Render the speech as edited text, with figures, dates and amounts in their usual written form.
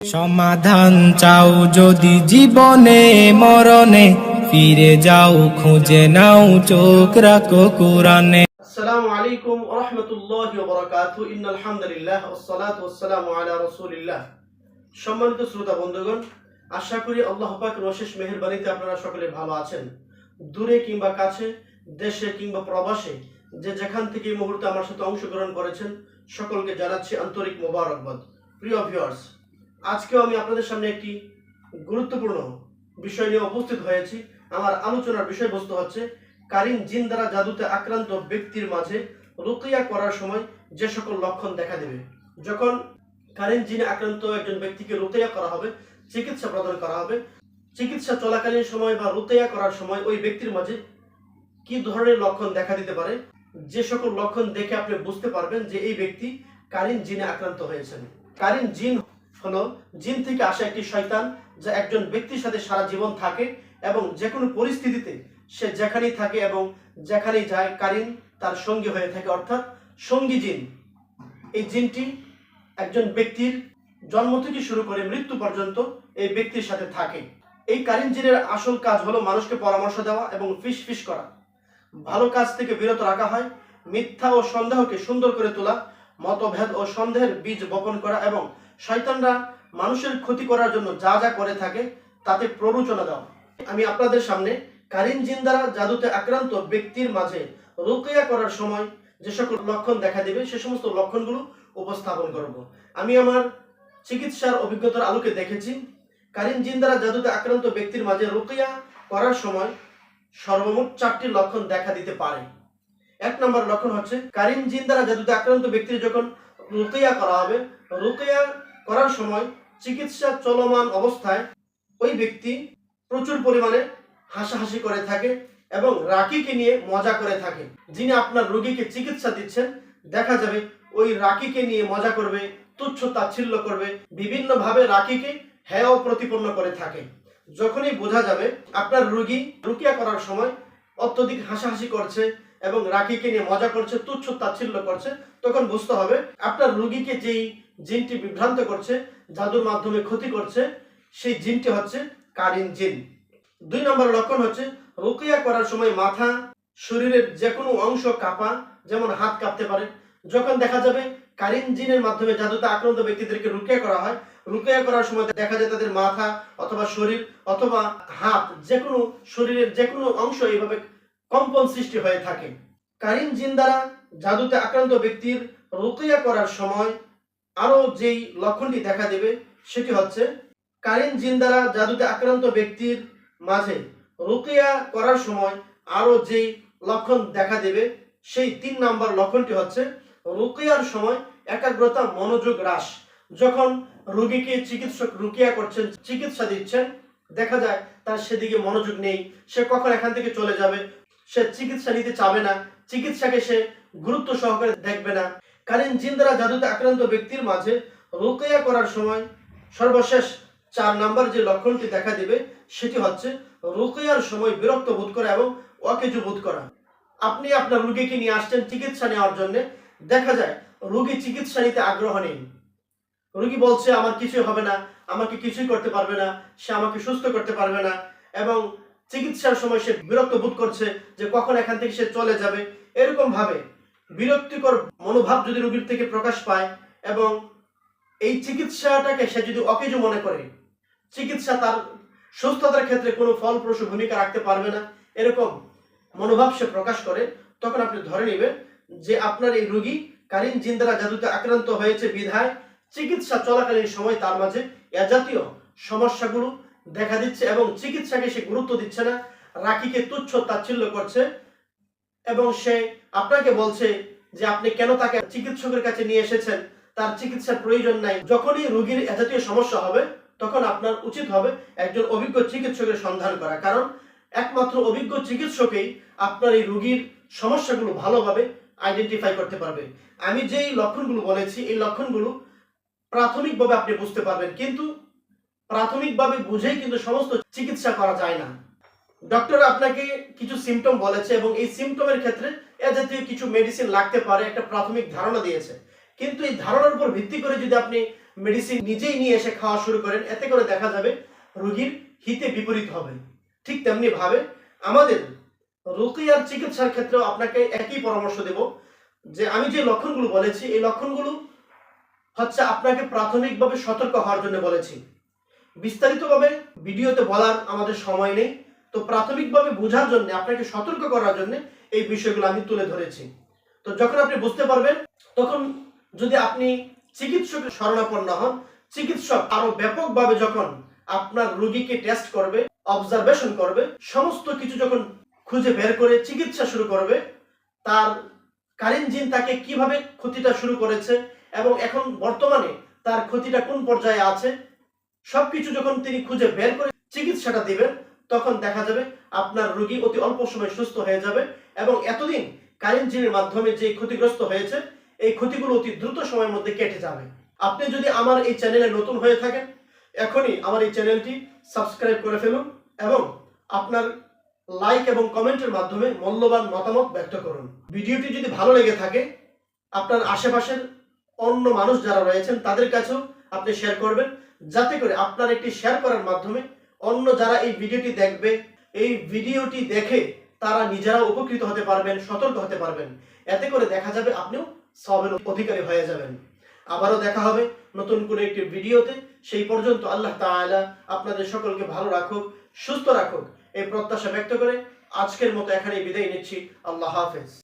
সমাধান চাও যদি জীবনে মরণে, ফিরে যাও খুঁজে নাও চোখ রাখো কোরআনে। আসসালামু আলাইকুম ওয়া রাহমাতুল্লাহি ওয়া বারাকাতুহু। ইন্নাল হামদুলিল্লাহ ওয়াস সালাতু ওয়াস সালামু আলা রাসূলিল্লাহ। সম্মানিত শ্রোতা বন্ধুগণ, আশা করি আল্লাহ পাকের অশেষ মেহেরবানিতে আপনারা সকলে ভালো আছেন। দূরে কিংবা কাছে, দেশে কিংবা প্রবাসে, যে যেখান থেকে এই মুহূর্তে আমার সাথে অংশগ্রহণ করেছেন, সকলকে জানাচ্ছি আন্তরিক মোবারকবাদ। প্রিয় ভিউয়ার্স, আজকেও আমি আপনাদের সামনে একটি গুরুত্বপূর্ণ বিষয় নিয়ে উপস্থিত হয়েছি। আমার আলোচনার বিষয়বস্তু হচ্ছে কারিন জিন দ্বারা জাদুতে আক্রান্ত ব্যক্তির মাঝে রুকিয়া করার সময় যে সকল লক্ষণ দেখা দেবে। যখন কারিন জিনে আক্রান্ত একজন ব্যক্তিকে রুকিয়া করা হবে, চিকিৎসা প্রদান করা হবে, চিকিৎসা চলাকালীন সময় বা রুকিয়া করার সময় ওই ব্যক্তির মাঝে কি ধরনের লক্ষণ দেখা দিতে পারে, যে সকল লক্ষণ দেখে আপনি বুঝতে পারবেন যে এই ব্যক্তি কারিন জিনে আক্রান্ত হয়েছেন। কারিন জিন হলো জিন থেকে আসা একটি শয়তান, যা একজন ব্যক্তির সাথে সারা জীবন থাকে এবং যে কোনো পরিস্থিতিতে সে যেখানেই থাকে এবং যেখানেই যায় কারিন তার সঙ্গী হয়ে থাকে, অর্থাৎ সঙ্গী জিন। এই জিনটি একজন ব্যক্তির জন্ম থেকে শুরু করে মৃত্যু পর্যন্ত এই ব্যক্তির সাথে থাকে। এই কারিন জিনের আসল কাজ হলো মানুষকে পরামর্শ দেওয়া এবং ফিস করা। ভালো কাজ থেকে বিরত রাখা হয়, মিথ্যা ও সন্দেহকে সুন্দর করে তোলা, মতভেদ ও সন্দেহের বীজ বপন করা এবং শয়তানরা মানুষের ক্ষতি করার জন্য যা যা করে থাকে তাতে প্ররোচনা দেওয়া। আমি আপনাদের সামনে কারিন জিন দ্বারা জাদুতে আক্রান্ত ব্যক্তির মাঝে রুকিয়া করার সময় যে সকল লক্ষণ দেখা দেবে সে সমস্ত লক্ষণগুলো উপস্থাপন করব। আমি আমার চিকিৎসার অভিজ্ঞতার আলোকে দেখেছি কারিন জিন দ্বারা জাদুতে আক্রান্ত ব্যক্তির মাঝে রুকিয়া করার সময় সর্বমোট 4টি লক্ষণ দেখা দিতে পারে। 1 নম্বর লক্ষণ হচ্ছে কারিন জিন দ্বারা জাদুতে আক্রান্ত ব্যক্তির যখন রুকিয়া করা হবে, রুকিয়া করার সময় চিকিৎসা চলমান অবস্থায় ওই ব্যক্তি প্রচুর পরিমাণে হাসাহাসি করে থাকে এবং রাকিকে নিয়ে মজা করে থাকে। যিনি আপনার রোগীকে চিকিৎসা দিচ্ছেন, দেখা যাবে ওই রাকিকে নিয়ে মজা করবে, তুচ্ছ তাচ্ছিল্য করবে, বিভিন্নভাবে রাকিকে হেয় প্রতিপন্ন করে থাকে। যখনই বোঝা যাবে আপনার রোগী রুকিয়া করার সময় অত্যধিক হাসাহাসি করছে এবং রাকিকে নিয়ে মজা করছে, তুচ্ছ তাচ্ছিল্য করছে, তখন বুঝতে হবে আপনার রোগীকে যেই জিনটি বিভ্রান্ত করছে, জাদুর মাধ্যমে ক্ষতি করছে, সেই জিনটি হচ্ছে কারিন জিন। 2 নম্বর লক্ষণ হচ্ছে রুকিয়া করার সময় মাথা, শরীরের যে কোনো অংশ কাঁপা, যেমন হাত কাঁপতে পারে। যখন দেখা যাবে কারিন জিনের মাধ্যমে জাদুতে আক্রান্ত ব্যক্তিদেরকে রুকিয়া করা হয়, রুকিয়া করার সময় দেখা যায় তাদের মাথা অথবা শরীর অথবা হাত, যে কোনো শরীরের যে কোনো অংশ এইভাবে কম্পন সৃষ্টি হয়ে থাকে। কারিন জিন দ্বারা জাদুতে আক্রান্ত ব্যক্তির রুকিয়া করার সময় আরো যেই লক্ষণটি দেখা দেবে সেটি হচ্ছে কারিন জিন দ্বারা জাদুতে আক্রান্ত ব্যক্তির মাঝে রুকিয়া করার সময় আরো যেই লক্ষণ দেখা দেবে সেই 3 নম্বর লক্ষণটি হচ্ছে রুকিয়ার সময় একাগ্রতা, মনোযোগ হ্রাস। যখন রোগীকে চিকিৎসক রুকিয়া করছেন, চিকিৎসা দিচ্ছেন, দেখা যায় তার সেদিকে মনোযোগ নেই, সে কখন এখান থেকে চলে যাবে, সে চিকিৎসা নিতে চাবে না, চিকিৎসাকে সে গুরুত্ব সহকারে দেখবে না। কারিন জিন দ্বারা জাদুতে আক্রান্ত ব্যক্তির মাঝে রুকিয়া করার সময় সর্বশেষ 4 নম্বর যে লক্ষণটি দেখা দিবে সেটি হচ্ছে রুকিয়ার সময় বিরক্ত বোধ করা এবং অকেজো বোধ করা। আপনি আপনার রোগীকে নিয়ে আসছেন চিকিৎসা নেওয়ার জন্য, দেখা যায় রোগী চিকিৎসা নিতে আগ্রহ নেই। রোগী বলছে আমার কিছুই হবে না, আমাকে কিছুই করতে পারবে না, সে আমাকে সুস্থ করতে পারবে না, এবং চিকিৎসার সময় সে বিরক্ত বোধ করছে যে কখন এখান থেকে সে চলে যাবে। এরকম ভাবে বিরক্তিকর মনোভাব যদি রোগীর থেকে প্রকাশ পায় এবং এই চিকিৎসাটাকে সে যদি অকেজো মনে করে, চিকিৎসা তার সুস্থতার ক্ষেত্রে কোনো ফলপ্রসূ ভূমিকা রাখতে পারবে না, এরকম মনোভাব সে প্রকাশ করে, তখন আপনি ধরে নেবেন যে আপনার এই রোগী কারিন জিন দ্বারা জাদুতে আক্রান্ত হয়েছে বিধায় চিকিৎসা চলাকালীন সময় তার মাঝে এ জাতীয় সমস্যাগুলো দেখা দিচ্ছে এবং চিকিৎসাকে সে গুরুত্ব দিচ্ছে না, রাকিকে তুচ্ছ তাচ্ছিল্য করছে এবং সে আপনাকে বলছে যে আপনি কেন তাকে চিকিৎসকের কাছে নিয়ে এসেছেন, তার চিকিৎসার প্রয়োজন নাই। যখনই রোগীর এ জাতীয় সমস্যা হবে তখন আপনার উচিত হবে একজন অভিজ্ঞ চিকিৎসকের সন্ধান করা, কারণ একমাত্র অভিজ্ঞ চিকিৎসকই আপনার এই রোগীর সমস্যাগুলো ভালোভাবে আইডেন্টিফাই করতে পারবে। আমি যেই লক্ষণগুলো বলেছি এই লক্ষণগুলো প্রাথমিকভাবে আপনি বুঝতে পারবেন, কিন্তু প্রাথমিকভাবে বুঝেই কিন্তু সমস্ত চিকিৎসা করা যায় না। ডক্টর আপনাকে কিছু সিমটম বলেছে এবং এই সিমটমের ক্ষেত্রে এ জাতীয় কিছু মেডিসিন লাগতে পারে, একটা প্রাথমিক ধারণা দিয়েছে, কিন্তু এই ধারণার উপর ভিত্তি করে যদি আপনি মেডিসিন নিজেই নিয়ে এসে খাওয়া শুরু করেন, এতে করে দেখা যাবে রোগীর হিতে বিপরীত হবে। ঠিক তেমনি ভাবে আমাদের রুকিয়ার চিকিৎসার ক্ষেত্রেও আপনাকে একই পরামর্শ দেব যে আমি যে লক্ষণগুলো বলেছি এই লক্ষণগুলো হচ্ছে আপনাকে প্রাথমিকভাবে সতর্ক হওয়ার জন্য বলেছি। বিস্তারিতভাবে ভিডিওতে বলার আমাদের সময় নেই, তো প্রাথমিকভাবে বোঝার জন্য, আপনাকে সতর্ক করার জন্য এই বিষয়গুলো আমি তুলে ধরেছি। তো যখন আপনি বুঝতে পারবেন, তখন যদি আপনি চিকিৎসকের শরণাপন্ন হন, চিকিৎসক আরো ব্যাপকভাবে যখন আপনার রোগীকে টেস্ট করবে, অবজারভেশন করবে, সমস্ত কিছু যখন খুঁজে বের করে চিকিৎসা শুরু করবে, তার কারেন্ট জিন তাকে কিভাবে ক্ষতিটা শুরু করেছে এবং এখন বর্তমানে তার ক্ষতিটা কোন পর্যায়ে আছে, সবকিছু যখন তিনি খুঁজে বের করে চিকিৎসাটা দিবেন, তখন দেখা যাবে আপনার রোগী অতি অল্প সময় সুস্থ হয়ে যাবে এবং এতদিন কারেন্ট জিনের মাধ্যমে যে ক্ষতিগ্রস্ত হয়েছে এই ক্ষতিগুলো অতি দ্রুত সময়ের মধ্যে কেটে যাবে। আপনি যদি আমার এই চ্যানেলে নতুন হয়ে থাকেন, এখনই আমার এই চ্যানেলটি সাবস্ক্রাইব করে ফেলুন এবং আপনার লাইক এবং কমেন্টের মাধ্যমে মূল্যবান মতামত ব্যক্ত করুন। ভিডিওটি যদি ভালো লেগে থাকে, আপনার আশেপাশের অন্য মানুষ যারা রয়েছেন তাদের কাছেও আপনি শেয়ার করবেন, যাতে করে আপনার একটি শেয়ার করার মাধ্যমে অন্য যারা এই ভিডিওটি দেখবে, এই ভিডিওটি দেখে তারা নিজেরাও উপকৃত হতে পারবেন, সতর্ক হতে পারবেন। এতে করে দেখা যাবে আপনিও সওয়াবের অধিকারী হয়ে যাবেন। আবারও দেখা হবে নতুন কোনো একটি ভিডিওতে। সেই পর্যন্ত আল্লাহ তাআলা আপনাদের সকলকে ভালো রাখুক, সুস্থ রাখুক, এই প্রত্যাশা ব্যক্ত করে আজকের মতো এখানেই বিদায় নিচ্ছি। আল্লাহ হাফেজ।